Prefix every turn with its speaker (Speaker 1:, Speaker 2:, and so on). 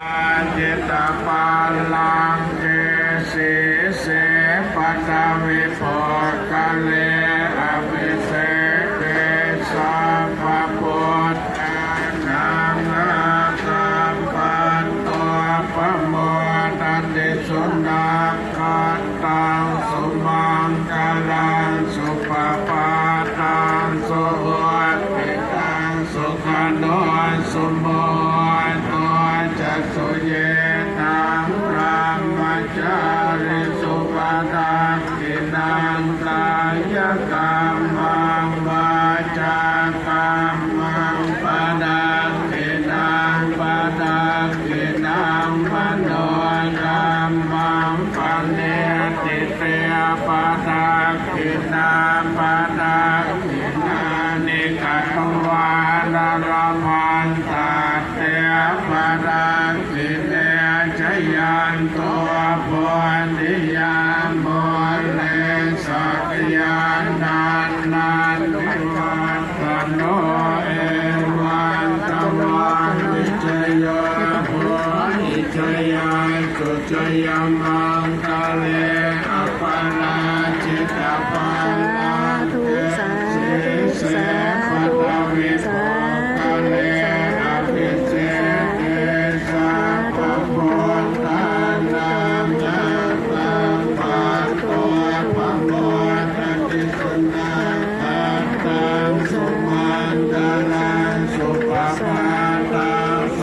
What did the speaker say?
Speaker 1: อาเจตปาลังเกสีเสปัตวิโภคเลอภิเศกเกสัพพพุทธานังอาสัมปันโตปะโมทันติสุนัขขันตังสุมังคลังสุปปาตังสุวัตติตังสุขโนสุโมโนจัสสุเย